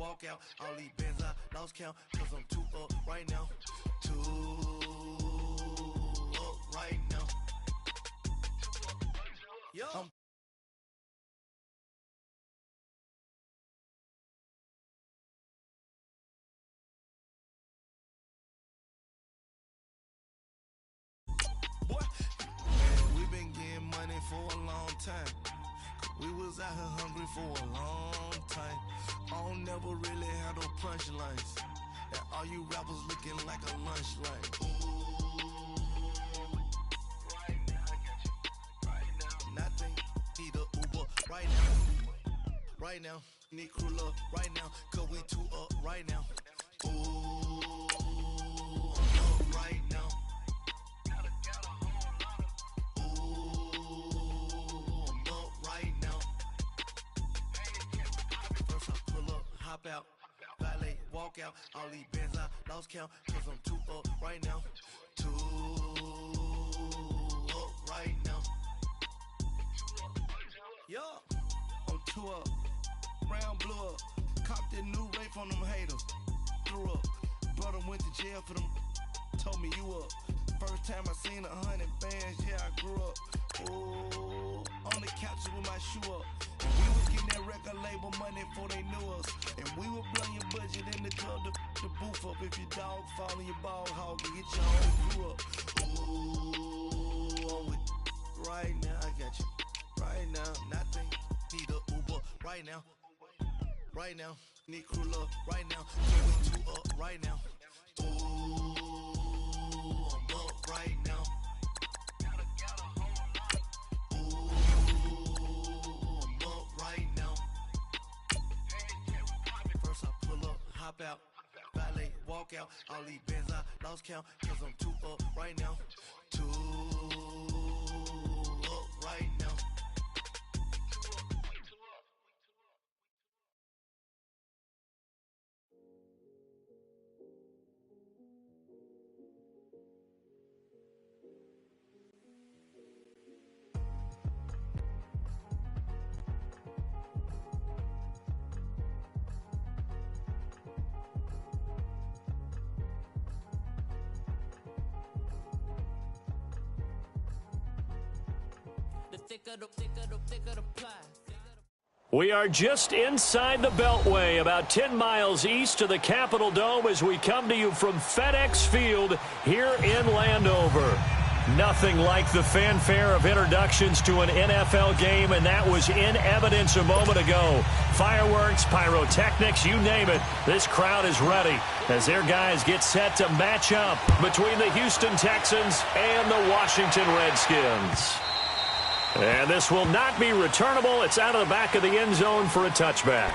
walk out, all these bands I lost count, cause I'm too up right now. Too up right now. Yo. Boy, man, we been getting money for a long time. We was out here hungry for a long time. I don't never really have no punchlines. And all you rappers looking like a lunch line. Right now, I got you. Right now, nothing. Need a Uber right now. Right now, need crew love right now. Cause we too up right now. Ooh, I'm up right now. Got a ooh, I'm up right now. First I pull up, hop out, valet, walk out. All these bands I lost count, cause I'm too up right now. Too up right now. Yo, I'm too up. Brown blew up. Copped that new rape on them haters. Threw up. Brother went to jail for them. Told me you up. First time I seen 100 bands, yeah, I grew up. Ooh, on the couches with my shoe up. And we was getting that record label money before they knew us. And we would blow your budget in the club to the booth up. If your dog fall in your ball hog and get your whole crew up. Ooh, I'm with right now, I got you. Right now, nothing. Need a Uber right now. Right now, need crew love right now. So we too up right now. Ooh, I'm up right now. Ooh, I'm up right now. First I pull up, hop out, valet, walk out. All these bands I lost count, cause I'm too up right now. Too up right now. We are just inside the Beltway, about 10 miles east of the Capitol Dome as we come to you from FedEx Field here in Landover. Nothing like the fanfare of introductions to an NFL game, and that was in evidence a moment ago. Fireworks, pyrotechnics, you name it. This crowd is ready as their guys get set to match up between the Houston Texans and the Washington Redskins. And this will not be returnable. It's out of the back of the end zone for a touchback.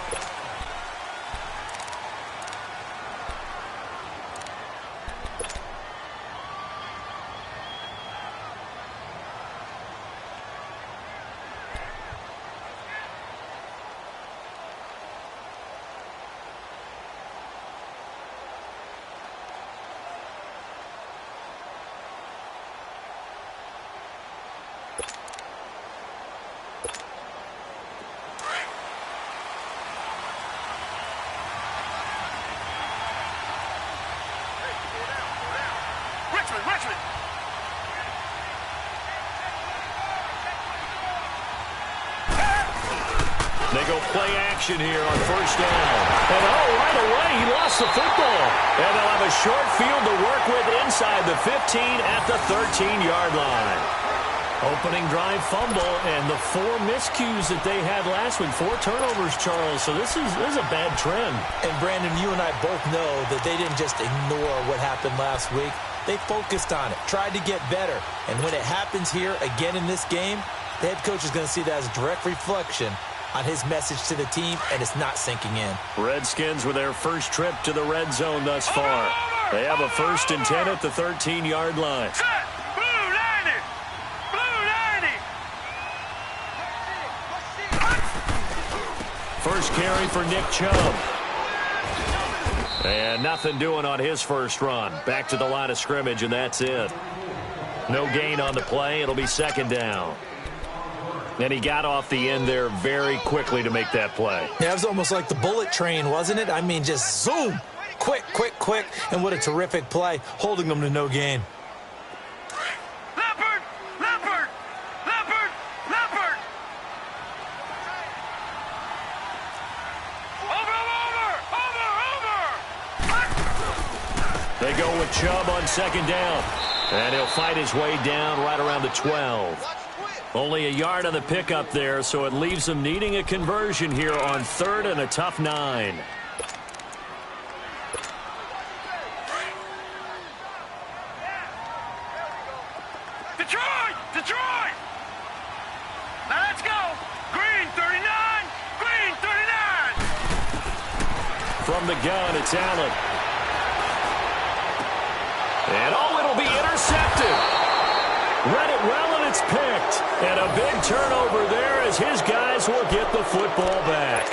They go play action here on first down. And right away, he lost the football. And they'll have a short field to work with inside the 15 at the 13-yard line. Opening drive fumble and the 4 miscues that they had last week. 4 turnovers, Charles. So this is a bad trend. And, Brandon, you and I both know that they didn't just ignore what happened last week. They focused on it, tried to get better. And when it happens here again in this game, the head coach is going to see that as a direct reflection on his message to the team, and it's not sinking in. Redskins with their first trip to the red zone thus far. They have a 1st and 10 at the 13-yard line. First carry for Nick Chubb. And nothing doing on his first run. Back to the line of scrimmage, and that's it. No gain on the play. It'll be 2nd down. And he got off the end there very quickly to make that play. Yeah, it was almost like the bullet train, wasn't it? I mean, just zoom. Quick, quick, quick. And what a terrific play, holding them to no gain. Leopard! Leopard! Leopard! Leopard! Over! They go with Chubb on second down. And he'll fight his way down right around the 12. Only a yard on the pickup there, so it leaves them needing a conversion here on 3rd and a tough 9. Detroit! Detroit! Now let's go! Green 39! Green 39! From the gun, it's Allen. And it'll be intercepted. Read it well, and it's picked. And a big turnover there as his guys will get the football back.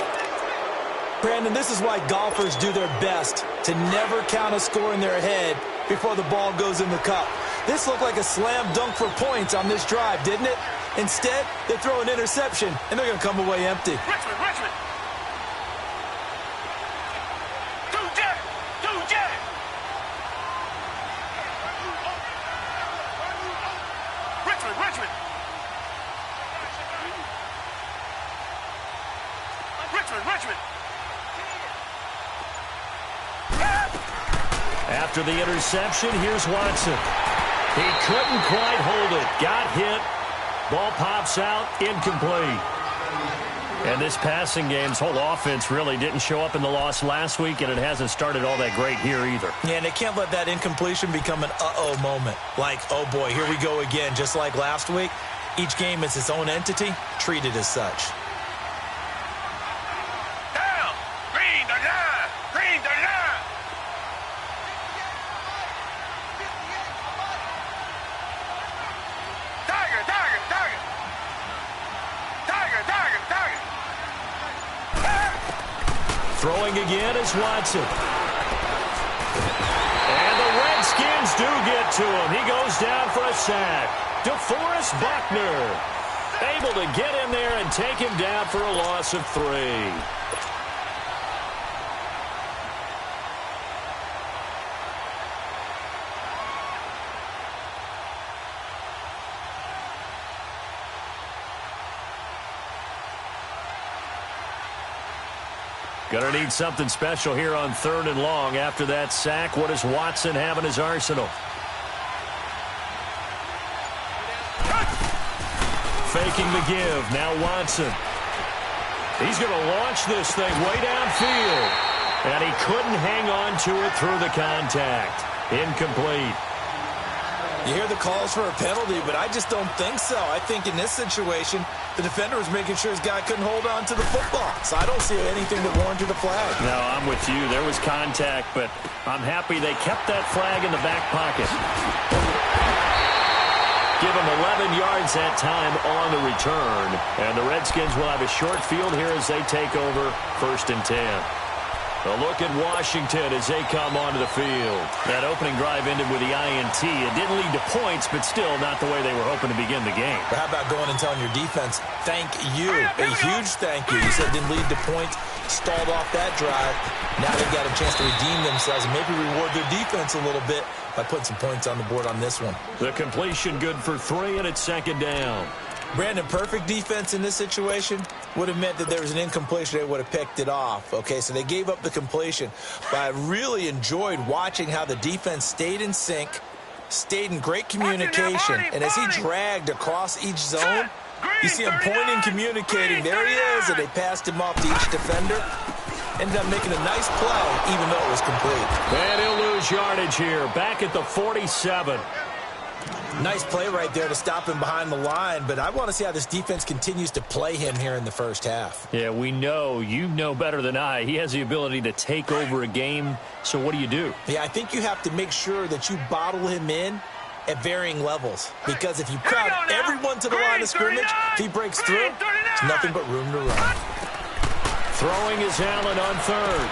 Brandon, this is why golfers do their best to never count a score in their head before the ball goes in the cup. This looked like a slam dunk for points on this drive, didn't it? Instead, they throw an interception, and they're going to come away empty. Richmond! Richmond! Two-jet! Two-jet! Richmond! Richmond! Richmond! Richmond! After the interception, here's Watson. He couldn't quite hold it. Got hit. Ball pops out. Incomplete. And this passing game's whole offense really didn't show up in the loss last week, and it hasn't started all that great here either. Yeah, and they can't let that incompletion become an uh-oh moment. Like, oh boy, here we go again. Just like last week, each game is its own entity, treated as such. Down! Green 39! Green 39! Tiger! Tiger! Tiger! Tiger! Tiger! Tiger! Throwing again is Watson. And the Redskins do get to him. He goes down for a sack. DeForest Buckner able to get in there and take him down for a loss of 3. Gonna need something special here on 3rd and long. After that sack, what does Watson have in his arsenal? Faking the give. Now Watson. He's gonna launch this thing way downfield. And he couldn't hang on to it through the contact. Incomplete. You hear the calls for a penalty, but I just don't think so. I think in this situation, the defender was making sure his guy couldn't hold on to the football. So I don't see anything that warranted a flag. No, I'm with you. There was contact, but I'm happy they kept that flag in the back pocket. Give him 11 yards that time on the return. And the Redskins will have a short field here as they take over 1st and 10. A look at Washington as they come onto the field. That opening drive ended with the INT. It didn't lead to points, but still not the way they were hoping to begin the game. But how about going and telling your defense, thank you, a huge thank you. You said didn't lead to points, stalled off that drive. Now they've got a chance to redeem themselves and maybe reward their defense a little bit by putting some points on the board on this one. The completion good for 3, and it's 2nd down. Brandon, perfect defense in this situation would have meant that there was an incompletion. They would have picked it off. Okay, so they gave up the completion. But I really enjoyed watching how the defense stayed in sync, stayed in great communication. And as he dragged across each zone, you see him pointing, communicating. There he is, and they passed him off to each defender. Ended up making a nice play, even though it was complete. And he'll lose yardage here, back at the 47. Nice play right there to stop him behind the line, but I want to see how this defense continues to play him here in the first half. Yeah, we know. You know better than I. He has the ability to take over a game, so what do? Yeah, I think you have to make sure that you bottle him in at varying levels, because if you crowd everyone to the line of scrimmage, if he breaks through, there's nothing but room to run. Throwing is Allen on 3rd.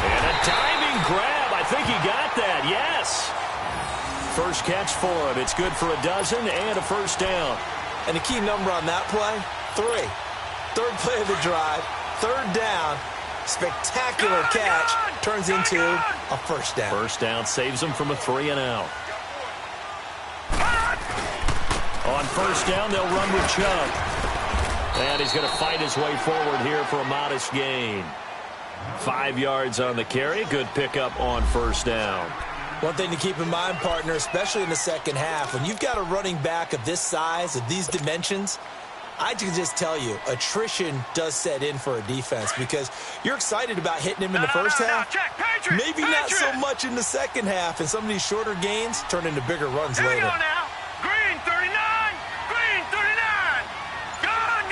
And a diving grab. I think he got that, yes. First catch for him. It's good for a dozen and a 1st down. And the key number on that play, 3. Third play of the drive, third down, spectacular catch, turns into a first down. First down saves them from a 3-and-out. On first down, they'll run with Chubb. And he's going to fight his way forward here for a modest gain. 5 yards on the carry. Good pickup on first down. One thing to keep in mind, partner, especially in the second half, when you've got a running back of this size, of these dimensions, I can just tell you, attrition does set in for a defense because you're excited about hitting him in the first half. Maybe not so much in the second half, and some of these shorter gains turn into bigger runs later. Here we go now. Green 39. Green 39. Gone.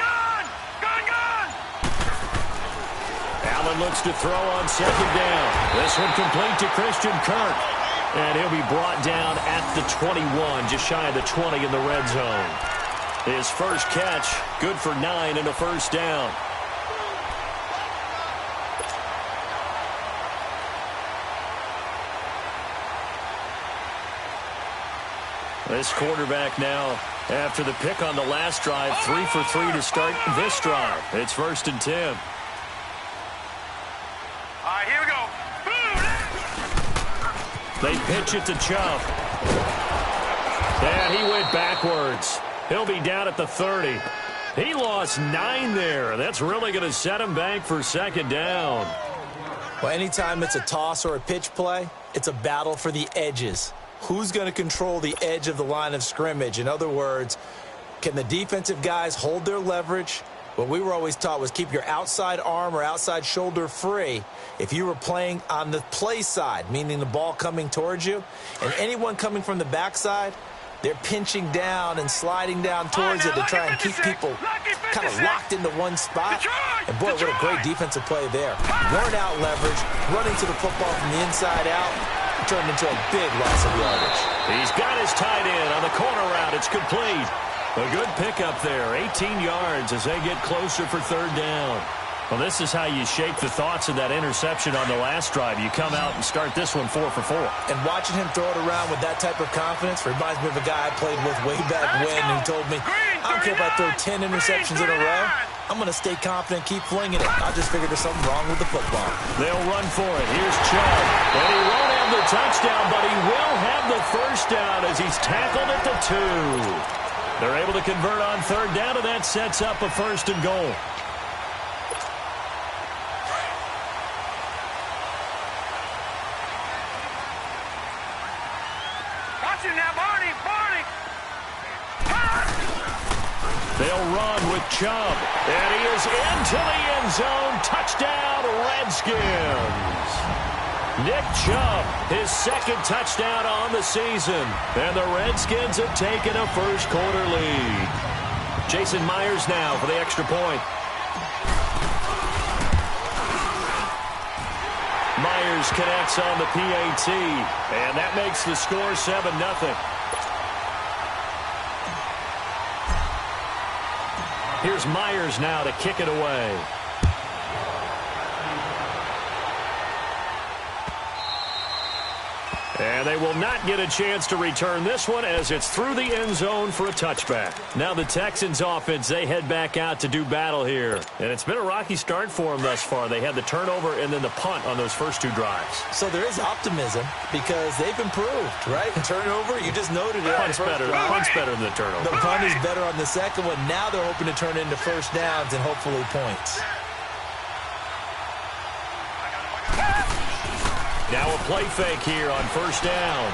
Allen looks to throw on second down. This one complete to Christian Kirk. And he'll be brought down at the 21, just shy of the 20 in the red zone. His first catch, good for 9 and a first down. This quarterback now, after the pick on the last drive, 3 for 3 to start this drive. It's 1st and 10. All right, here we go. They pitch it to Chubb. And he went backwards. He'll be down at the 30. He lost 9 there. That's really going to set him back for second down. Well, anytime it's a toss or a pitch play, it's a battle for the edges. Who's going to control the edge of the line of scrimmage? In other words, can the defensive guys hold their leverage? What we were always taught was keep your outside arm or outside shoulder free if you were playing on the play side, meaning the ball coming towards you. And anyone coming from the backside, they're pinching down and sliding down towards it to try and keep people kind of locked into one spot. And boy, what a great defensive play there. Worn out leverage, running to the football from the inside out, turned into a big loss of yardage. He's got his tight end on the corner route. It's complete. A good pickup there, 18 yards as they get closer for third down. Well, this is how you shake the thoughts of that interception on the last drive. You come out and start this one 4 for 4. And watching him throw it around with that type of confidence reminds me of a guy I played with way back when who told me, I don't care if I throw 10 interceptions in a row. I'm going to stay confident, keep flinging it. I just figured there's something wrong with the football. They'll run for it. Here's Chubb. And he won't have the touchdown, but he will have the first down as he's tackled at the 2. They're able to convert on third down, and that sets up a 1st and goal. Watch it now, Barney. They'll run with Chubb. And he is into the end zone. Touchdown, Redskins. Nick Chubb, his second touchdown on the season. And the Redskins have taken a first quarter lead. Jason Myers now for the extra point. Myers connects on the PAT. And that makes the score 7-0. Here's Myers now to kick it away. And they will not get a chance to return this one as it's through the end zone for a touchback. Now the Texans offense, they head back out to do battle here. And it's been a rocky start for them thus far. They had the turnover and then the punt on those first 2 drives. So there is optimism because they've improved, right? Turnover, you just noted it. Punt's better than the turnover. The punt is better on the second one. Now they're hoping to turn into first downs and hopefully points. Now a play fake here on first down.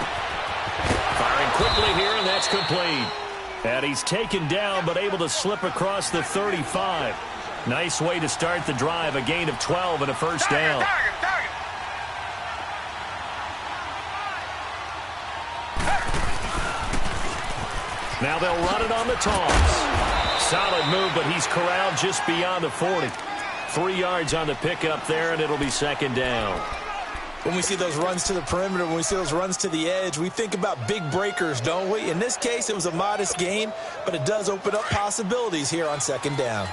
Firing quickly here, and that's complete. And he's taken down, but able to slip across the 35. Nice way to start the drive, a gain of 12 and a first down. Now they'll run it on the toss. Solid move, but he's corralled just beyond the 40. 3 yards on the pickup there, and it'll be second down. When we see those runs to the perimeter, when we see those runs to the edge, we think about big breakers, don't we? In this case, it was a modest gain, but it does open up possibilities here on second down.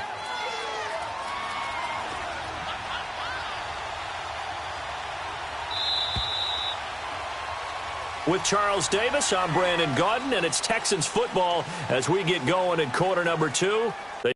With Charles Davis, I'm Brandon Gaudin, and it's Texans football as we get going in quarter number 2. They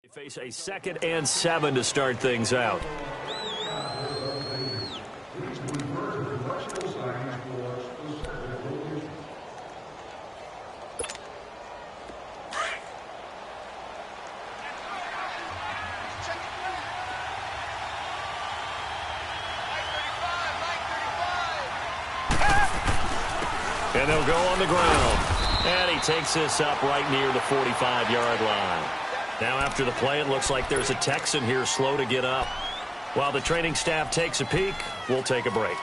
face a 2nd and 7 to start things out. And they'll go on the ground. And he takes this up right near the 45-yard line. Now after the play, it looks like there's a Texan here slow to get up. While the training staff takes a peek, we'll take a break.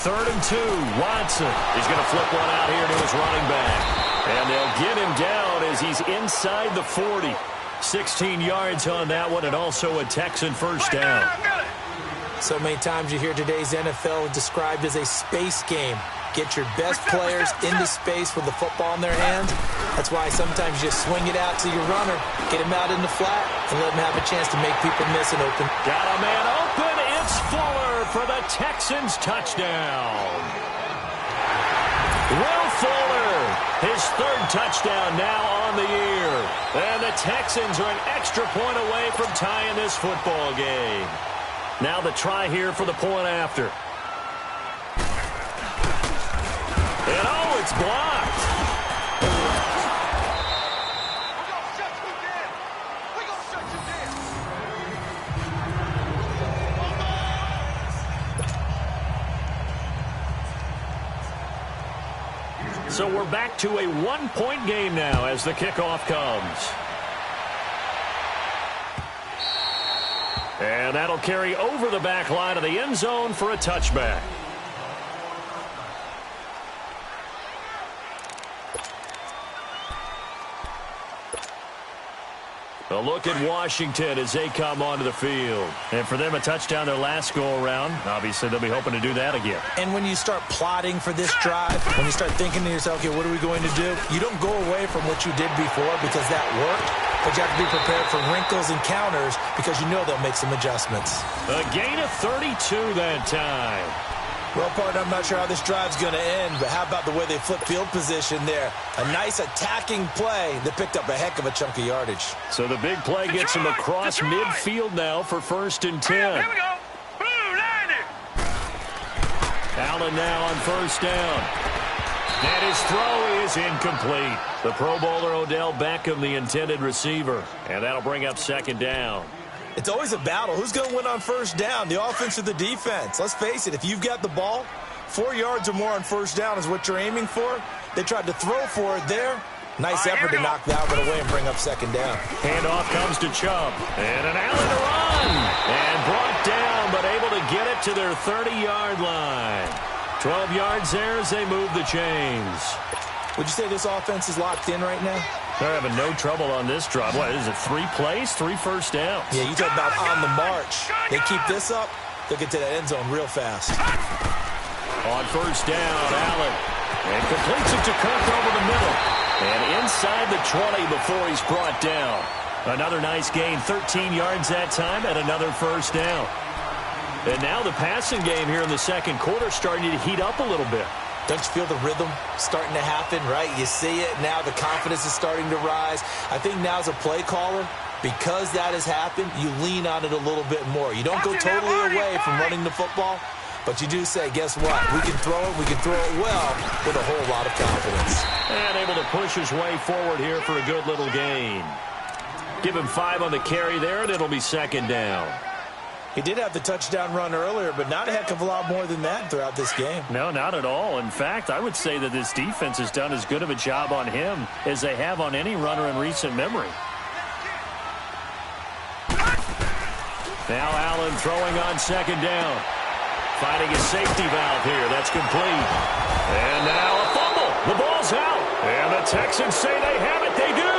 Third and 2. Watson. He's going to flip one out here to his running back. And they'll get him down as he's inside the 40. 16 yards on that one, and also a Texan first down. So many times you hear today's NFL described as a space game. Get your best players into space with the football in their hands. That's why sometimes you just swing it out to your runner, get him out in the flat, and let him have a chance to make people miss an open. Got a man open. It's Fuller for the Texans touchdown. Will Fuller, his 3rd touchdown now on the year. And the Texans are an extra point away from tying this football game. Now the try here for the point after. And oh, it's blocked. So we're back to a 1-point game now as the kickoff comes. And that'll carry over the back line of the end zone for a touchback. A look at Washington as they come onto the field. And for them, a touchdown their last go-around. Obviously, they'll be hoping to do that again. And when you start plotting for this drive, when you start thinking to yourself, okay, what are we going to do? You don't go away from what you did before because that worked, but you have to be prepared for wrinkles and counters because you know they'll make some adjustments. A gain of 32 that time. Well, partner, I'm not sure how this drive's going to end, but how about the way they flip field position there? A nice attacking play that picked up a heck of a chunk of yardage. So the big play gets him across midfield now for 1st and 10. Here we go. Blue 90. Allen now on 1st down. And his throw is incomplete. The Pro Bowler Odell Beckham, the intended receiver. And that'll bring up 2nd down. It's always a battle. Who's going to win on 1st down, the offense or the defense? Let's face it, if you've got the ball, 4 yards or more on 1st down is what you're aiming for. They tried to throw for it there. Nice effort to knock that one away and bring up 2nd down. Handoff comes to Chubb. And an Allen to run. And brought down, but able to get it to their 30-yard line. 12 yards there as they move the chains. Would you say this offense is locked in right now? They're having no trouble on this drive. What is it, 3 plays, 3 first downs? Yeah, you talk about on the march. They keep this up, they'll get to that end zone real fast. On 1st down, Allen. And completes it to Cook over the middle. And inside the 20 before he's brought down. Another nice gain, 13 yards that time, and another 1st down. And now the passing game here in the 2nd quarter starting to heat up a little bit. Don't you feel the rhythm starting to happen, right? You see it. Now the confidence is starting to rise. I think now as a play caller, because that has happened, you lean on it a little bit more. You don't go totally away from running the football, but you do say, guess what? We can throw it. We can throw it well with a whole lot of confidence. And able to push his way forward here for a good little gain. Give him 5 on the carry there, and it'll be 2nd down. He did have the touchdown run earlier, but not a heck of a lot more than that throughout this game. No, not at all. In fact, I would say that this defense has done as good of a job on him as they have on any runner in recent memory. Now Allen throwing on 2nd down. Finding a safety valve here. That's complete. And now a fumble. The ball's out. And the Texans say they have it. They do.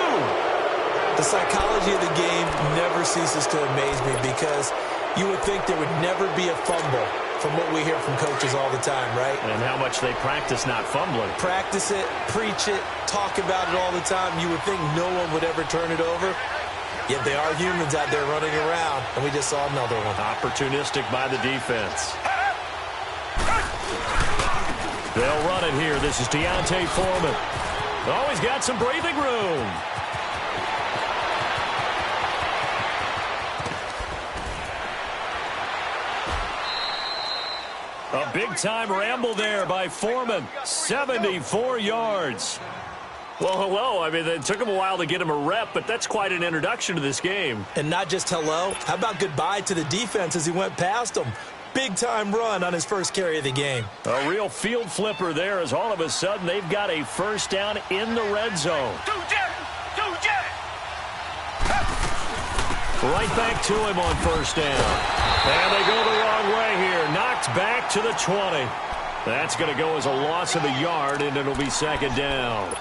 The psychology of the game never ceases to amaze me because you would think there would never be a fumble from what we hear from coaches all the time, right? And how much they practice not fumbling. Practice it, preach it, talk about it all the time. You would think no one would ever turn it over. Yet they are humans out there running around, and we just saw another one. Opportunistic by the defense. They'll run it here. This is Deontay Foreman. Oh, he's got some breathing room. A big-time ramble there by Foreman. 74 yards. Well, hello. I mean, it took him a while to get him a rep, but that's quite an introduction to this game. And not just hello. How about goodbye to the defense as he went past him? Big-time run on his first carry of the game. A real field flipper there as all of a sudden they've got a 1st down in the red zone. Right back to him on 1st down. And they go the wrong way here. Knocked back to the 20. That's going to go as a loss of a yard, and it'll be 2nd down.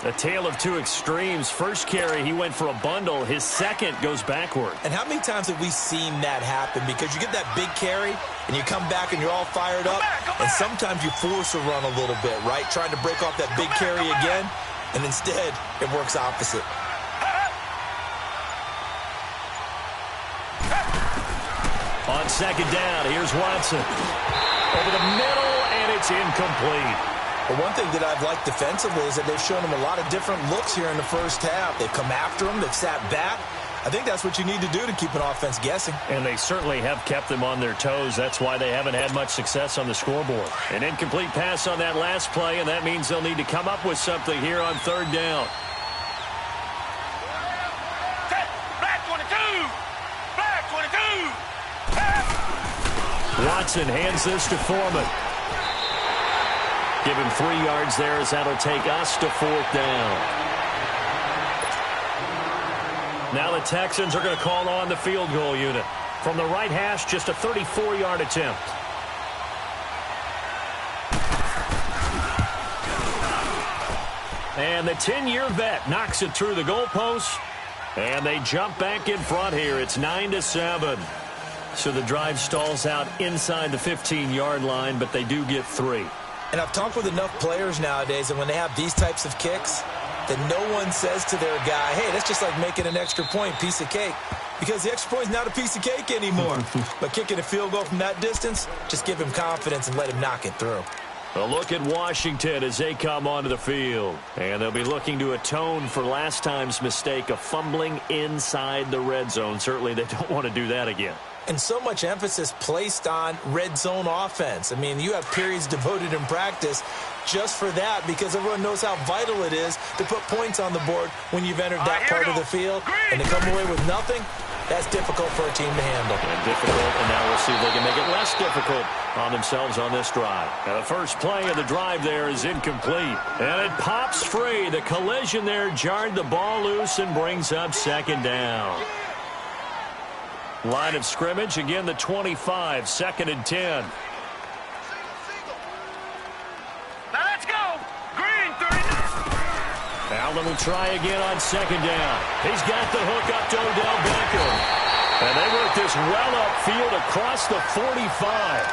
A tale of two extremes. First carry, he went for a bundle. His second goes backward. And how many times have we seen that happen? Because you get that big carry, and you come back and you're all fired up, and sometimes you force a run a little bit, right? Trying to break off that big carry again, and instead it works opposite. On 2nd down, here's Watson. Over the middle, and it's incomplete. But one thing that I've liked defensively is that they've shown him a lot of different looks here in the first half. They've come after him. They've sat back. I think that's what you need to do to keep an offense guessing. And they certainly have kept them on their toes. That's why they haven't had much success on the scoreboard. An incomplete pass on that last play, and that means they'll need to come up with something here on 3rd down. Watson hands this to Foreman. Give him 3 yards there as that'll take us to 4th down. Now the Texans are going to call on the field goal unit. From the right hash, just a 34-yard attempt. And the 10-year vet knocks it through the goalpost. And they jump back in front here. It's 9-7. So the drive stalls out inside the 15-yard line, but they do get 3. And I've talked with enough players nowadays, and when they have these types of kicks, that no one says to their guy, hey, that's just like making an extra point, piece of cake. Because the extra point is not a piece of cake anymore. But kicking a field goal from that distance, just give him confidence and let him knock it through. A look at Washington as they come onto the field. And they'll be looking to atone for last time's mistake of fumbling inside the red zone. Certainly they don't want to do that again. And so much emphasis placed on red zone offense. I mean, you have periods devoted in practice just for that because everyone knows how vital it is to put points on the board when you've entered that part of the field. And to come away with nothing, that's difficult for a team to handle. And difficult, and now we'll see if they can make it less difficult on themselves on this drive. Now the first play of the drive there is incomplete. And it pops free. The collision there jarred the ball loose and brings up second down. Line of scrimmage, again the 25, 2nd and 10. Now let's go. Green, 39. Allen will try again on second down. He's got the hook up to Odell Beckham. And they work this well upfield across the 45.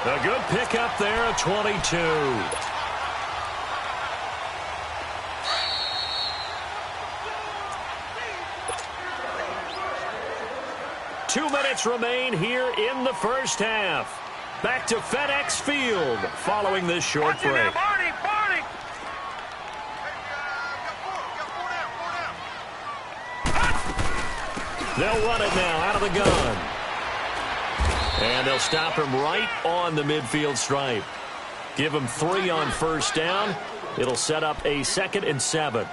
A good pickup there at 22. 2 minutes remain here in the first half. Back to FedEx Field following this short break. Barney. They'll run it now out of the gun. And they'll stop him right on the midfield stripe. Give him 3 on first down. It'll set up a 2nd and 7.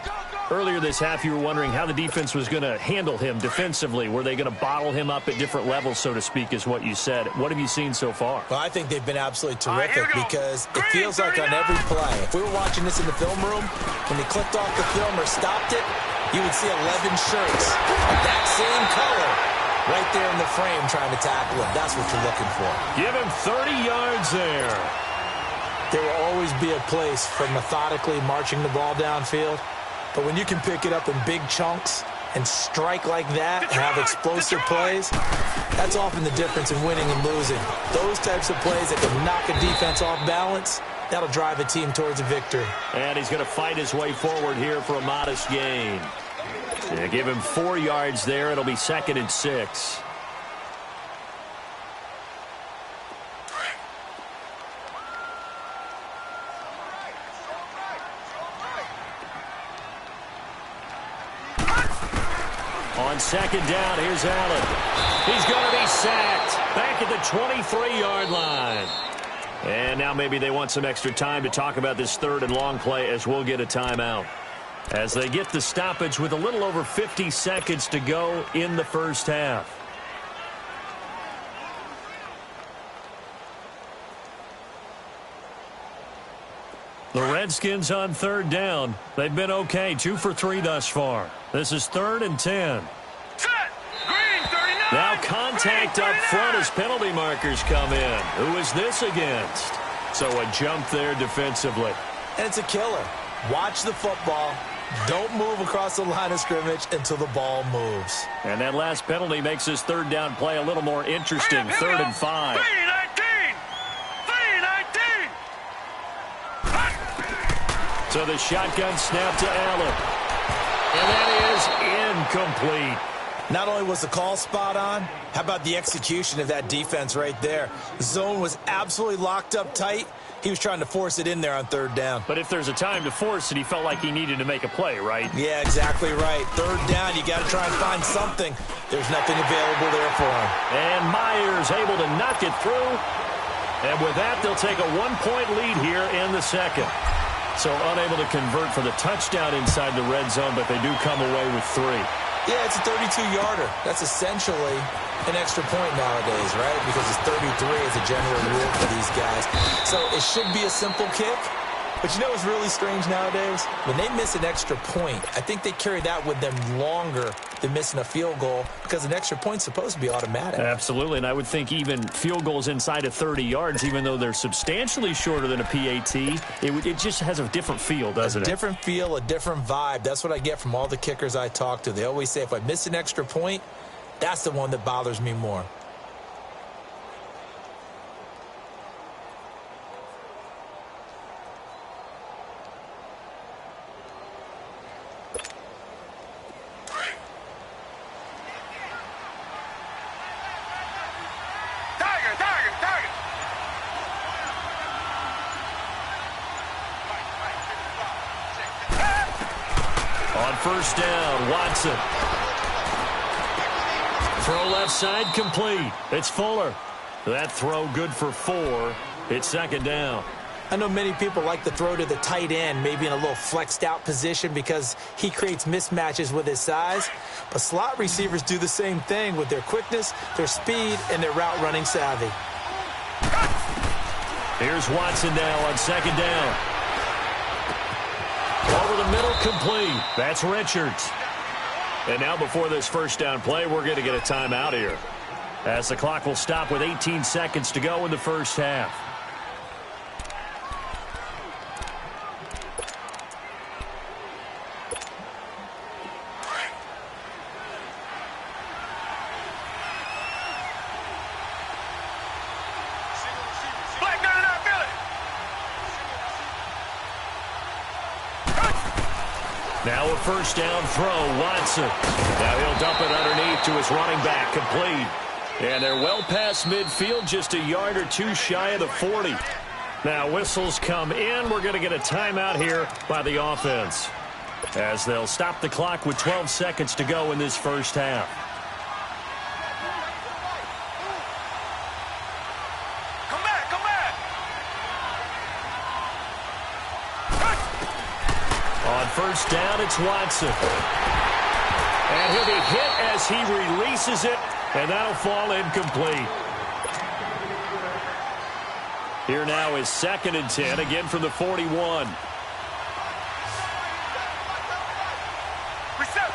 Earlier this half, you were wondering how the defense was going to handle him defensively. Were they going to bottle him up at different levels, so to speak, is what you said. What have you seen so far? Well, I think they've been absolutely terrific because it feels like on every play, if we were watching this in the film room, when they clicked off the film or stopped it, you would see 11 shirts of that same color right there in the frame trying to tackle him. That's what you're looking for. Give him 30 yards there. There will always be a place for methodically marching the ball downfield. But when you can pick it up in big chunks and strike like that and have explosive plays, that's often the difference in winning and losing. Those types of plays that can knock a defense off balance, that'll drive a team towards a victory. And he's going to fight his way forward here for a modest gain. Yeah, give him 4 yards there. It'll be 2nd and 6. On second down, here's Allen. He's going to be sacked back at the 23-yard line. And now maybe they want some extra time to talk about this 3rd and long play as we'll get a timeout. As they get the stoppage with a little over 50 seconds to go in the first half. The Redskins on 3rd down. They've been okay, 2 for 3 thus far. This is 3rd and 10. Set. Green, 39. Now contact up front as penalty markers come in. Who is this against? So a jump there defensively. And it's a killer. Watch the football. Don't move across the line of scrimmage until the ball moves. And that last penalty makes this 3rd down play a little more interesting. 3rd and 5. 3-19. So the shotgun snap to Allen. And that is incomplete. Not only was the call spot on, how about the execution of that defense right there? The zone was absolutely locked up tight. He was trying to force it in there on 3rd down. But if there's a time to force it, he felt like he needed to make a play, right? Yeah, exactly right. 3rd down, you got to try and find something. There's nothing available there for him. And Myers able to knock it through. And with that, they'll take a 1-point lead here in the 2nd. So unable to convert for the touchdown inside the red zone, but they do come away with 3. Yeah, it's a 32-yarder. That's essentially an extra point nowadays, right? Because it's 33 as a general rule for these guys. So it should be a simple kick, But you know what's really strange nowadays? When they miss an extra point, I think they carry that with them longer than missing a field goal because an extra point's supposed to be automatic. Absolutely, and I would think even field goals inside of 30 yards, even though they're substantially shorter than a PAT, it just has a different feel, doesn't it? A different feel, a different vibe. That's what I get from all the kickers I talk to. They always say if I miss an extra point, that's the one that bothers me more. First down, Watson. Throw left side, complete. It's Fuller. That throw good for 4. It's second down. I know many people like to throw to the tight end, maybe in a little flexed out position because he creates mismatches with his size. But slot receivers do the same thing with their quickness, their speed, and their route running savvy. Here's Watson now on second down. Over the middle, complete. That's Richards. And now before this first down play, we're going to get a timeout here, as the clock will stop with 18 seconds to go in the first half. Now a first down throw, Watson. Now he'll dump it underneath to his running back, complete. And they're well past midfield, just a yard or two shy of the 40. Now whistles come in. We're going to get a timeout here by the offense, as they'll stop the clock with 12 seconds to go in this first half. First down, it's Watson. And he'll be hit as he releases it, and that'll fall incomplete. Here now is 2nd and 10, again from the 41. Reset.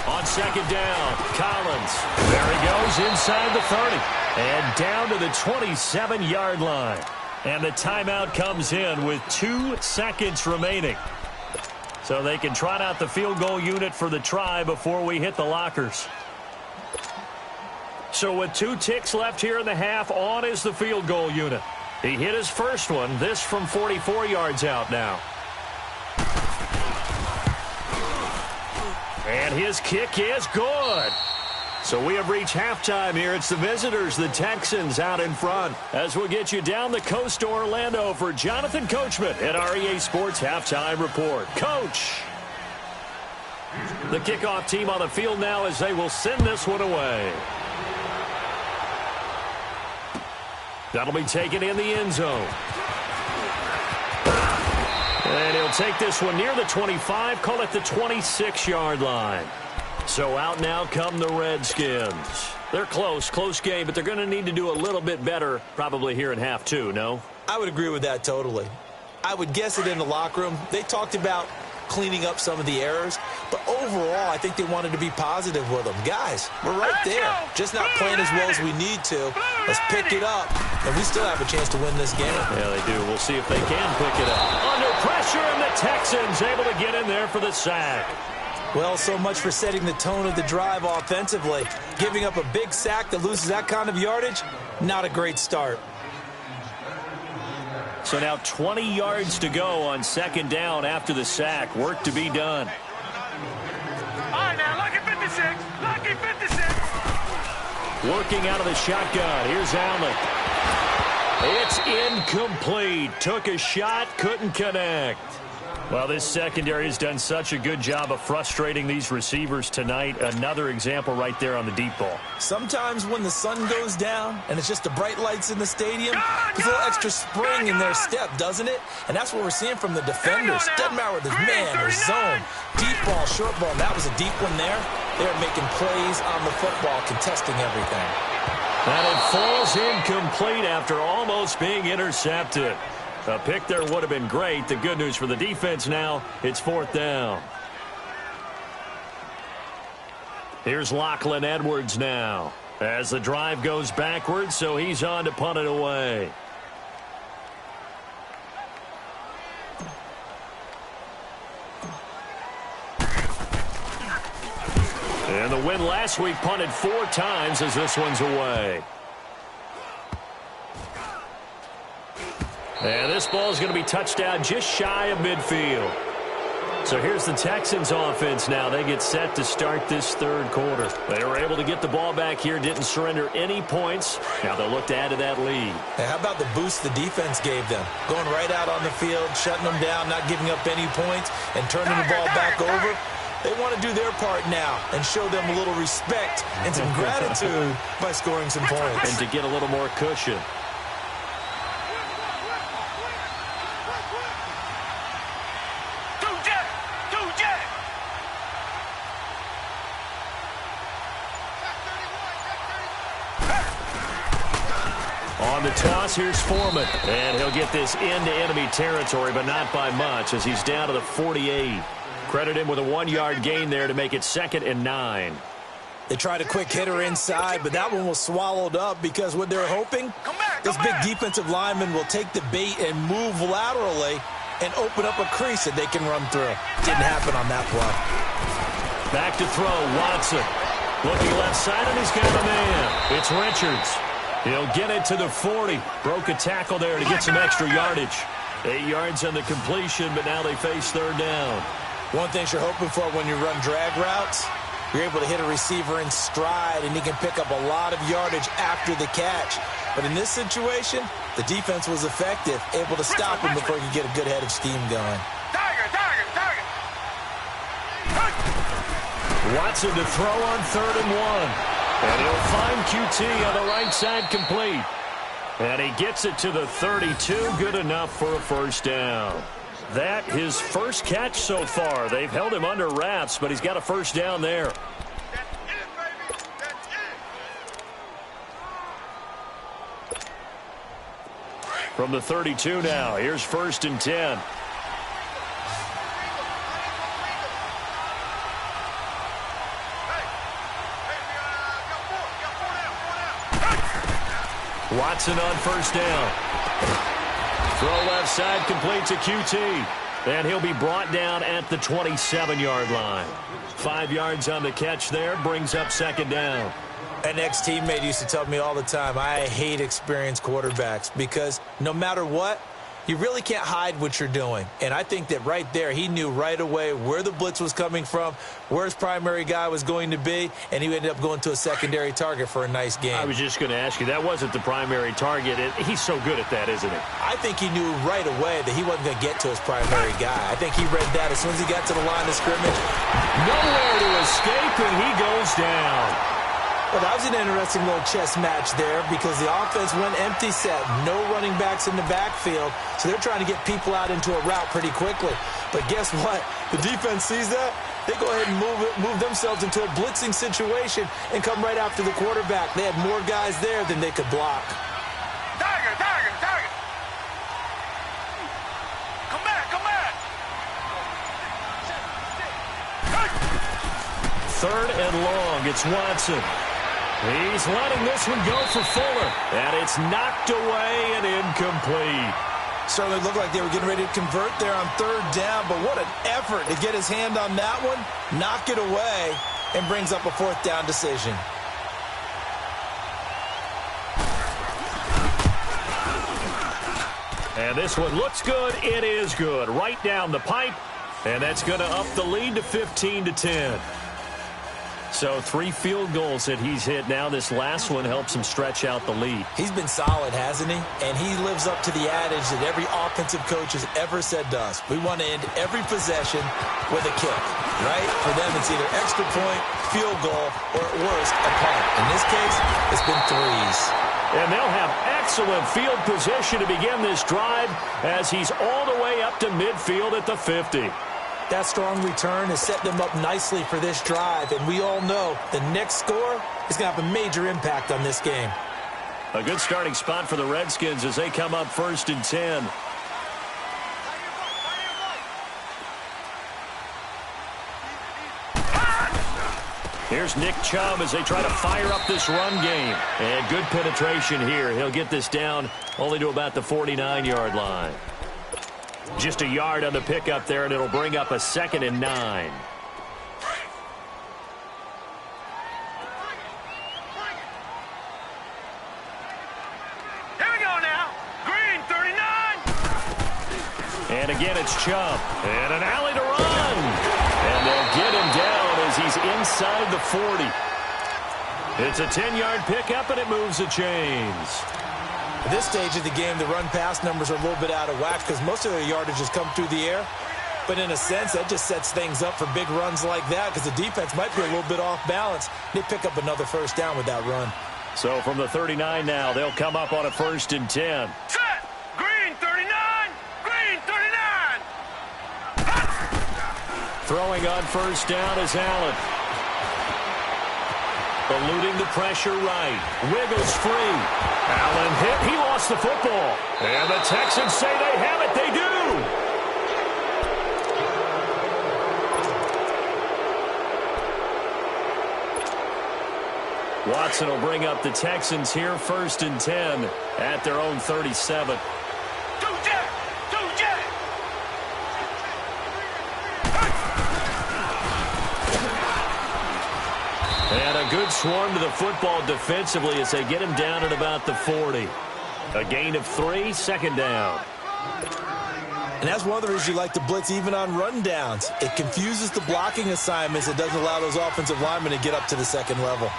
On second down, Collins. There he goes inside the 30. And down to the 27-yard line. And the timeout comes in with 2 seconds remaining. So they can trot out the field goal unit for the try before we hit the lockers. So with 2 ticks left here in the half, on is the field goal unit. He hit his first one, this from 44 yards out now. And his kick is good. So we have reached halftime here. It's the visitors, the Texans, out in front. As we'll get you down the coast to Orlando for Jonathan Coachman at our EA Sports Halftime Report. Coach! The kickoff team on the field now as they will send this one away. That'll be taken in the end zone. And he'll take this one near the 25, call it the 26-yard line. So out now come the Redskins. They're close game, but they're going to need to do a little bit better probably here in half 2, no? I would agree with that totally. I would guess it in the locker room. They talked about cleaning up some of the errors, but overall I think they wanted to be positive with them. Guys, we're right there. Just not playing as well as we need to. Let's pick it up, and we still have a chance to win this game. Yeah, they do. We'll see if they can pick it up. Under pressure, and the Texans able to get in there for the sack. Well, so much for setting the tone of the drive offensively. Giving up a big sack that loses that kind of yardage, not a great start. So now 20 yards to go on second down after the sack. Work to be done. All right, now, lucky 56. Lucky 56. Working out of the shotgun. Here's Allen. It's incomplete. Took a shot, couldn't connect. Well, this secondary has done such a good job of frustrating these receivers tonight. Another example right there on the deep ball. Sometimes when the sun goes down and it's just the bright lights in the stadium, there's a little extra spring in their step, doesn't it? And that's what we're seeing from the defenders. Doesn't matter whether there's man or zone. Deep ball, short ball. That was a deep one there. They're making plays on the football, contesting everything. And it falls incomplete after almost being intercepted. A pick there would have been great. The good news for the defense now, it's 4th down. Here's Lachlan Edwards now as the drive goes backwards, so he's on to punt it away. And the win last week punted 4 times as this one's away. And this ball is going to be touched down just shy of midfield. So here's the Texans offense now. They get set to start this 3rd quarter. They were able to get the ball back here, didn't surrender any points. Now they'll look to add to that lead. Hey, how about the boost the defense gave them? Going right out on the field, shutting them down, not giving up any points, and turning the ball back over. They want to do their part now and show them a little respect and some gratitude by scoring some points. And to get a little more cushion. On the toss, here's Foreman. And he'll get this into enemy territory, but not by much as he's down to the 48. Credit him with a 1-yard gain there to make it 2nd and 9. They tried a quick hitter inside, but that one was swallowed up because what they're hoping, this big defensive lineman will take the bait and move laterally and open up a crease that they can run through. Didn't happen on that play. Back to throw, Watson. Looking left side, and he's got a man. It's Richards. He'll get it to the 40. Broke a tackle there to get some extra yardage. 8 yards on the completion, but now they face 3rd down. One thing you're hoping for when you run drag routes, you're able to hit a receiver in stride, and he can pick up a lot of yardage after the catch. But in this situation, the defense was effective, able to stop him before he could get a good head of steam going. Watson to throw on 3rd and 1. And he'll find QT on the right side complete. And he gets it to the 32. Good enough for a 1st down. That his first catch so far. They've held him under wraps, but he's got a 1st down there. From the 32 now, here's 1st and 10. Watson on 1st down. Throw left side, complete to QT. And he'll be brought down at the 27-yard line. 5 yards on the catch there, brings up 2nd down. An ex-teammate used to tell me all the time, I hate experienced quarterbacks because no matter what, you really can't hide what you're doing. And I think that right there, he knew right away where the blitz was coming from, where his primary guy was going to be, and he ended up going to a secondary target for a nice game. I was just going to ask you, that wasn't the primary target. He's so good at that, isn't he? I think he knew right away that he wasn't going to get to his primary guy. I think he read that as soon as he got to the line of scrimmage. Nowhere to escape, and he goes down. Well, that was an interesting little chess match there because the offense went empty set. No running backs in the backfield, so they're trying to get people out into a route pretty quickly. But guess what? The defense sees that. They go ahead and move themselves into a blitzing situation and come right after the quarterback. They had more guys there than they could block. Tiger! Come back! 3rd and long. It's Watson. He's letting this one go for Fuller. And it's knocked away and incomplete. Certainly looked like they were getting ready to convert there on 3rd down, but what an effort to get his hand on that one, knock it away, and brings up a 4th down decision. And this one looks good. It is good. Right down the pipe. And that's going to up the lead to 15-10. So 3 field goals that he's hit now. This last one helps him stretch out the lead. He's been solid, hasn't he? And he lives up to the adage that every offensive coach has ever said to us. We want to end every possession with a kick, right? For them, it's either extra point, field goal, or at worst, a punt. In this case, it's been 3s. And they'll have excellent field position to begin this drive as he's all the way up to midfield at the 50. That strong return has set them up nicely for this drive, and we all know the next score is going to have a major impact on this game. A good starting spot for the Redskins as they come up 1st and 10. Here's Nick Chubb as they try to fire up this run game. And good penetration here. He'll get this down only to about the 49-yard line. Just a yard on the pickup there, and it'll bring up a 2nd and 9. Here we go now. Green, 39. And again, it's Chubb. And an alley to run. And they'll get him down as he's inside the 40. It's a 10-yard pickup, and it moves the chains. At this stage of the game, the run-pass numbers are a little bit out of whack because most of their yardage has come through the air. But in a sense, that just sets things up for big runs like that because the defense might be a little bit off balance. They pick up another 1st down with that run. So from the 39 now, they'll come up on a 1st and 10. Set. Green, 39. Green, 39. Throwing on 1st down is Allen. Eluding the pressure right. Wiggles free. Allen hit. He lost the football. And the Texans say they have it. They do. Watson will bring up the Texans here 1st and 10 at their own 37. And a good swarm to the football defensively as they get him down at about the 40. A gain of 3, 2nd down. And that's one of the reasons you like to blitz even on rundowns. It confuses the blocking assignments. It doesn't allow those offensive linemen to get up to the 2nd level.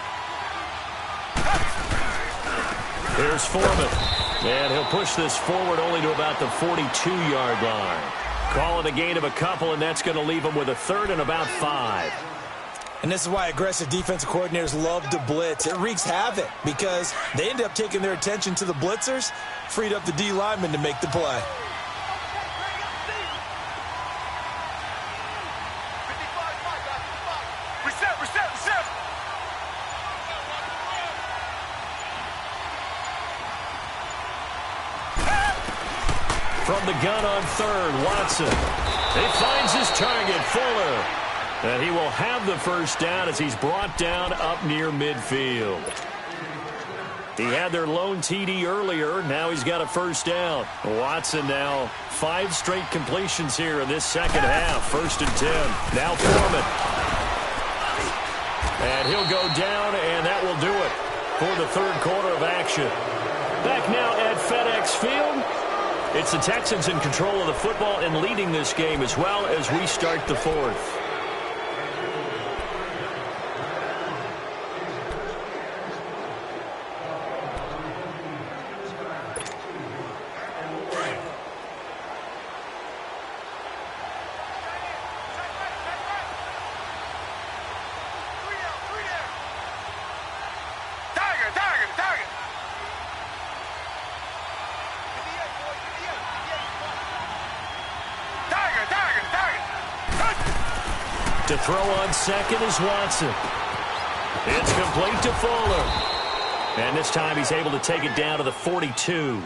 Here's Foreman. And he'll push this forward only to about the 42-yard line. Call it a gain of a couple, and that's going to leave him with a 3rd and about 5. And this is why aggressive defensive coordinators love to blitz. It wreaks havoc because they end up taking their attention to the blitzers, freed up the D lineman to make the play. Reset. From the gun on 3rd, Watson. He finds his target, Fuller. And he will have the 1st down as he's brought down up near midfield. He had their lone TD earlier. Now he's got a 1st down. Watson now 5 straight completions here in this 2nd half. 1st and 10. Now Foreman. And he'll go down, and that will do it for the 3rd quarter of action. Back now at FedEx Field. It's the Texans in control of the football and leading this game as well as we start the 4th. To throw on 2nd is Watson. It's complete to Fuller. And this time he's able to take it down to the 42.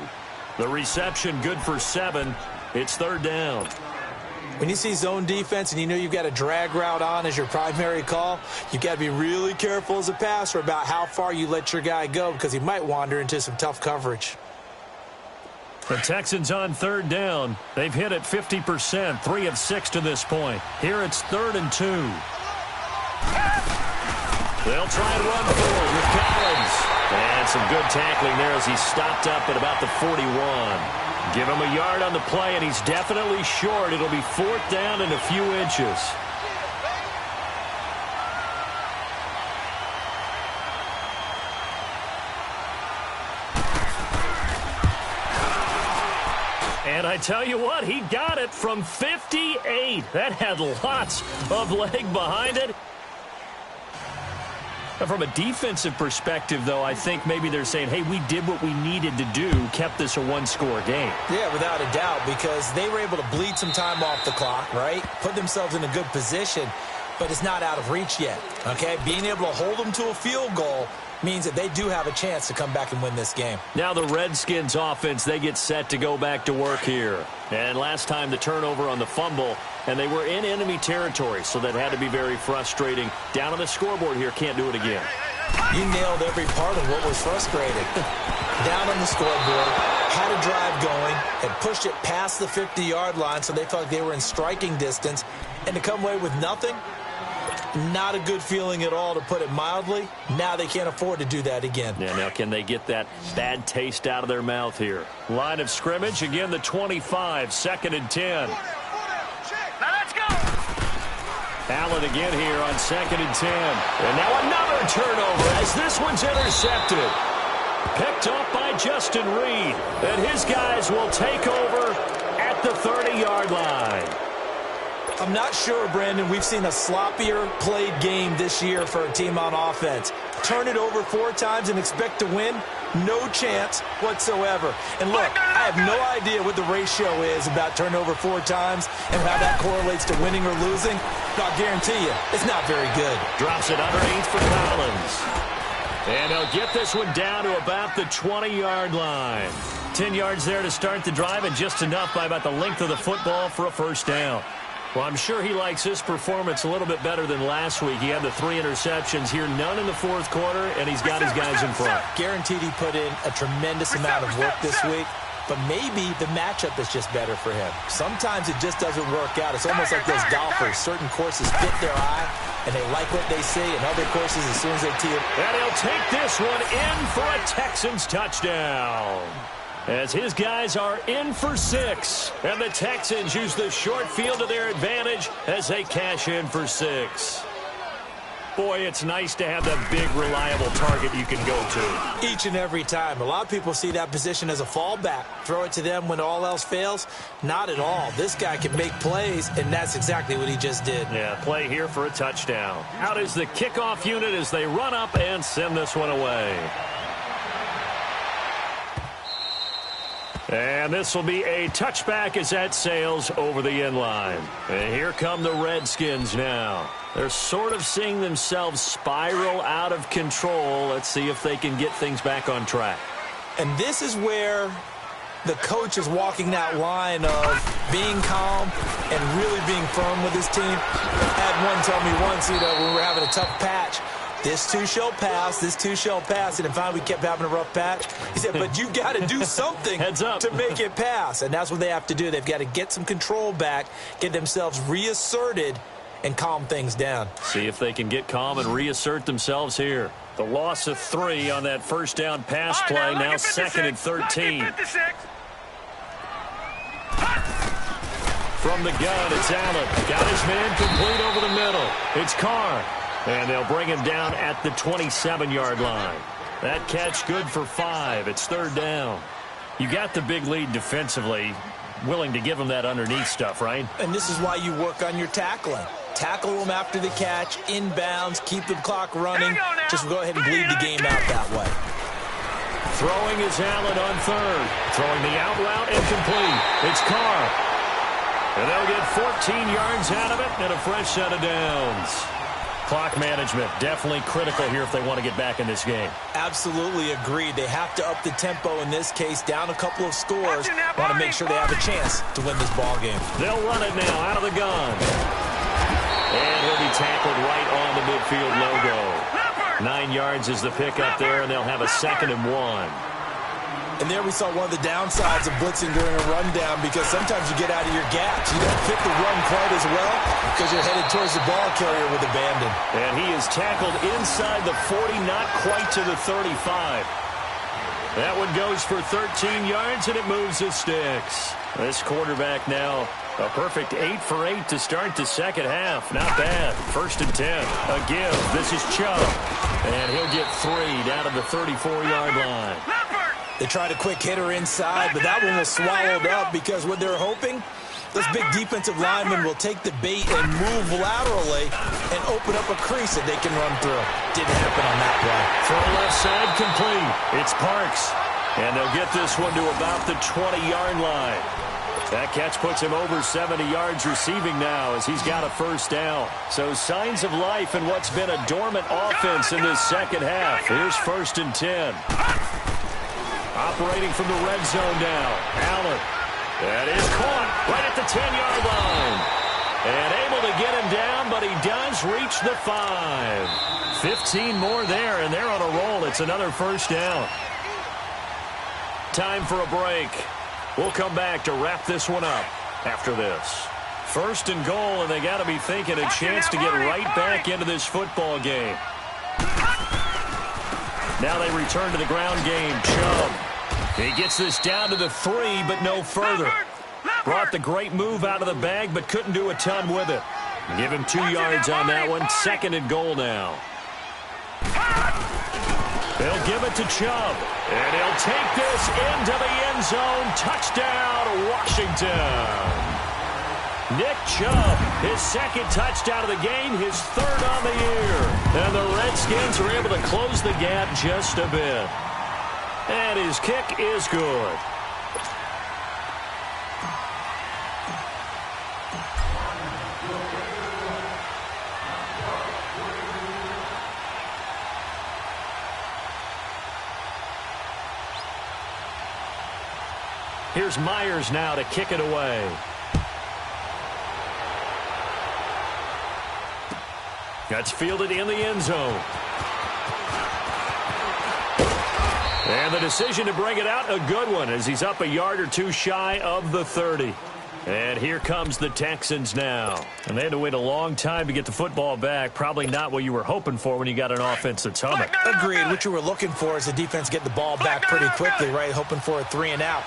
The reception good for 7. It's 3rd down. When you see zone defense and you know you've got a drag route on as your primary call, you've got to be really careful as a passer about how far you let your guy go because he might wander into some tough coverage. The Texans on 3rd down. They've hit it 50%, 3 of 6 to this point. Here it's 3rd and 2. They'll try and run forward with Collins. And some good tackling there as he's stopped up at about the 41. Give him a yard on the play, and he's definitely short. It'll be 4th down and a few inches. And I tell you what, he got it from 58. That had lots of leg behind it. From a defensive perspective, though, I think maybe they're saying, hey, we did what we needed to do, kept this a one-score game. Yeah, without a doubt, because they were able to bleed some time off the clock, right? Put themselves in a good position, but it's not out of reach yet, okay? Being able to hold them to a field goal means that they do have a chance to come back and win this game. Now the Redskins offense, they get set to go back to work here. And last time the turnover on the fumble, and they were in enemy territory, so that had to be very frustrating. Down on the scoreboard here, can't do it again. You nailed every part of what was frustrating. Down on the scoreboard, had a drive going, had pushed it past the 50-yard line so they felt like they were in striking distance, and to come away with nothing, not a good feeling at all, to put it mildly. Now they can't afford to do that again. Yeah, now can they get that bad taste out of their mouth here? Line of scrimmage, again the 25, 2nd and 10. Now let's go. Allen again here on 2nd and 10. And now another turnover as this one's intercepted. Picked up by Justin Reed. And his guys will take over at the 30-yard line. I'm not sure, Brandon, we've seen a sloppier played game this year for a team on offense. Turn it over 4 times and expect to win? No chance whatsoever. And look, I have no idea what the ratio is about turnover 4 times and how that correlates to winning or losing. But I'll guarantee you, it's not very good. Drops it underneath for Collins. And they'll get this one down to about the 20-yard line. 10 yards there to start the drive, and just enough by about the length of the football for a first down. Well, I'm sure he likes his performance a little bit better than last week. He had the 3 interceptions here, none in the 4th quarter, and he's got his guys in front. Guaranteed he put in a tremendous amount of work this week, but maybe the matchup is just better for him. Sometimes it just doesn't work out. It's almost like those golfers. Certain courses fit their eye, and they like what they see, and other courses, as soon as they tee it. And he'll take this one in for a Texans touchdown. As his guys are in for 6. And the Texans use the short field to their advantage as they cash in for 6. Boy, it's nice to have that big, reliable target you can go to. Each and every time. A lot of people see that position as a fallback. Throw it to them when all else fails. Not at all. This guy can make plays, and that's exactly what he just did. Yeah, play here for a touchdown. Out is the kickoff unit as they run up and send this one away. And this will be a touchback as that sails over the end line. And here come the Redskins now. They're sort of seeing themselves spiral out of control. Let's see if they can get things back on track. And this is where the coach is walking that line of being calm and really being firm with his team. I had one tell me once, when we were having a tough patch, this too shall pass, this too shall pass. And finally, we kept having a rough patch. He said, but you got to do something Heads up. to make it pass. And that's what they have to do. They've got to get some control back, get themselves reasserted, and calm things down. See if they can get calm and reassert themselves here. The loss of 3 on that first down pass play, now 2nd and 13. From the gun, it's Allen. Got his man complete over the middle. It's Carr. And they'll bring him down at the 27-yard line. That catch good for 5. It's 3rd down. You got the big lead defensively. Willing to give him that underneath stuff, right? And this is why you work on your tackling. Tackle them after the catch, inbounds, keep the clock running. Just go ahead and bleed the game out that way. Throwing is Allen on 3rd. Throwing the out route incomplete. It's Carr. And they'll get 14 yards out of it and a fresh set of downs. Clock management, definitely critical here if they want to get back in this game. Absolutely agreed. They have to up the tempo in this case, down a couple of scores. Want to make sure they have a chance to win this ball game. They'll run it now out of the gun. And he'll be tackled right on the midfield logo. 9 yards is the pickup there, and they'll have a 2nd and 1. And there we saw one of the downsides of blitzing during a rundown, because sometimes you get out of your gaps. You don't fit the run quite as well because you're headed towards the ball carrier with abandon. And he is tackled inside the 40, not quite to the 35. That one goes for 13 yards, and it moves the sticks. This quarterback now, a perfect 8 for 8 to start the second half. Not bad. 1st and 10. A give. This is Chubb. And he'll get 3 down to the 34-yard line. They tried a quick hitter inside, but that one was swallowed up because what they're hoping, those big defensive linemen will take the bait and move laterally and open up a crease that they can run through. Didn't happen on that play. Throw left side complete. It's Parks. And they'll get this one to about the 20-yard line. That catch puts him over 70 yards receiving now as he's got a first down. So signs of life in what's been a dormant offense in this second half. Here's 1st and 10. Operating from the red zone now. Allen. That is caught right at the 10-yard line. And able to get him down, but he does reach the 5. 15 more there, and they're on a roll. It's another first down. Time for a break. We'll come back to wrap this one up after this. 1st and goal, and they got to be thinking a chance to get right back into this football game. Now they return to the ground game. Chubb. He gets this down to the 3, but no further. Brought the great move out of the bag, but couldn't do a ton with it. Give him 2 yards on that one. 2nd and goal now. They'll give it to Chubb. And he'll take this into the end zone. Touchdown, Washington. Nick Chubb, his 2nd touchdown of the game, his 3rd on the year. And the Redskins are able to close the gap just a bit. And his kick is good. Here's Myers now to kick it away. That's fielded in the end zone. And the decision to bring it out, a good one, as he's up a yard or 2 shy of the 30. And here comes the Texans now. And they had to wait a long time to get the football back. Probably not what you were hoping for when you got an offense that's humming. Agreed. What you were looking for is the defense get the ball back pretty quickly, right? Hoping for a 3 and out.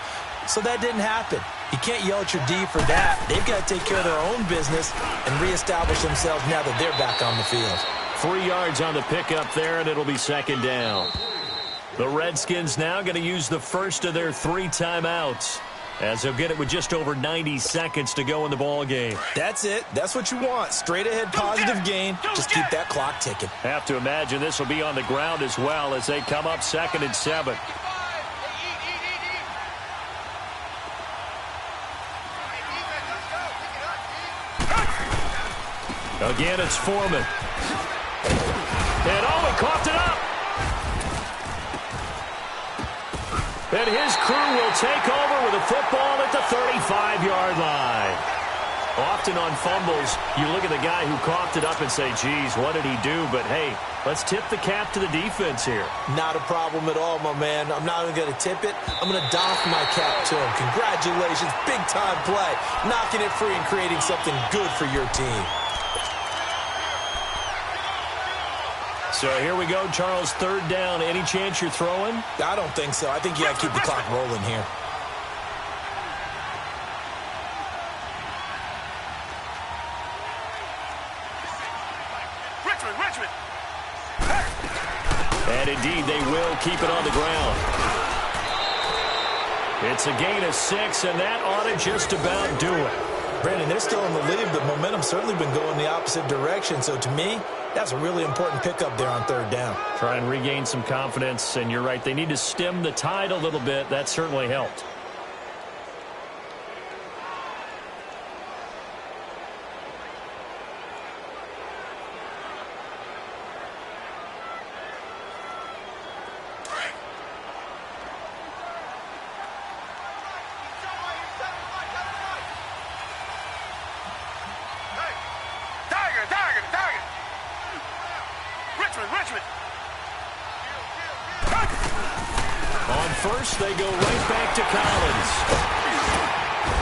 So that didn't happen. You can't yell at your D for that. They've got to take care of their own business and reestablish themselves now that they're back on the field. 3 yards on the pickup there, and it'll be 2nd down. The Redskins now going to use the first of their 3 timeouts, as they'll get it with just over 90 seconds to go in the ball game. That's it. That's what you want. Straight ahead positive gain. Just keep that clock ticking. Have to imagine this will be on the ground as well as they come up 2nd and 7. Again, it's Foreman. And he coughed it up. And his crew will take over with a football at the 35-yard line. Often on fumbles, you look at the guy who coughed it up and say, geez, what did he do? But, hey, let's tip the cap to the defense here. Not a problem at all, my man. I'm not even going to tip it. I'm going to doff my cap to him. Congratulations. Big-time play. Knocking it free and creating something good for your team. So here we go, Charles, 3rd down. Any chance you're throwing? I don't think so. I think you got to keep the clock rolling here. Richmond. And indeed, they will keep it on the ground. It's a gain of 6, and that ought to just about do it. Brandon, they're still in the lead, but momentum's certainly been going the opposite direction. So to me, that's a really important pickup there on 3rd down. Try and regain some confidence, and you're right. They need to stem the tide a little bit. That certainly helped. Richmond. On first, they go right back to Collins.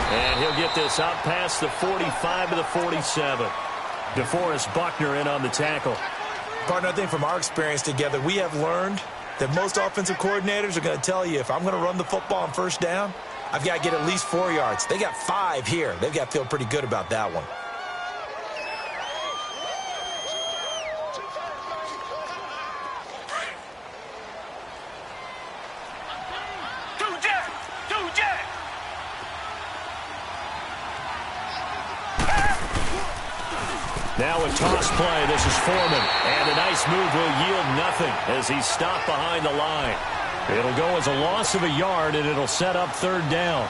And he'll get this out past the 45 to the 47. DeForest Buckner in on the tackle. Partner, I think from our experience together, we have learned that most offensive coordinators are going to tell you, if I'm going to run the football on 1st down, I've got to get at least 4 yards. They got 5 here. They've got to feel pretty good about that one. Now a toss play. This is Foreman. And a nice move will yield nothing as he's stopped behind the line. It'll go as a loss of a yard, and it'll set up 3rd down.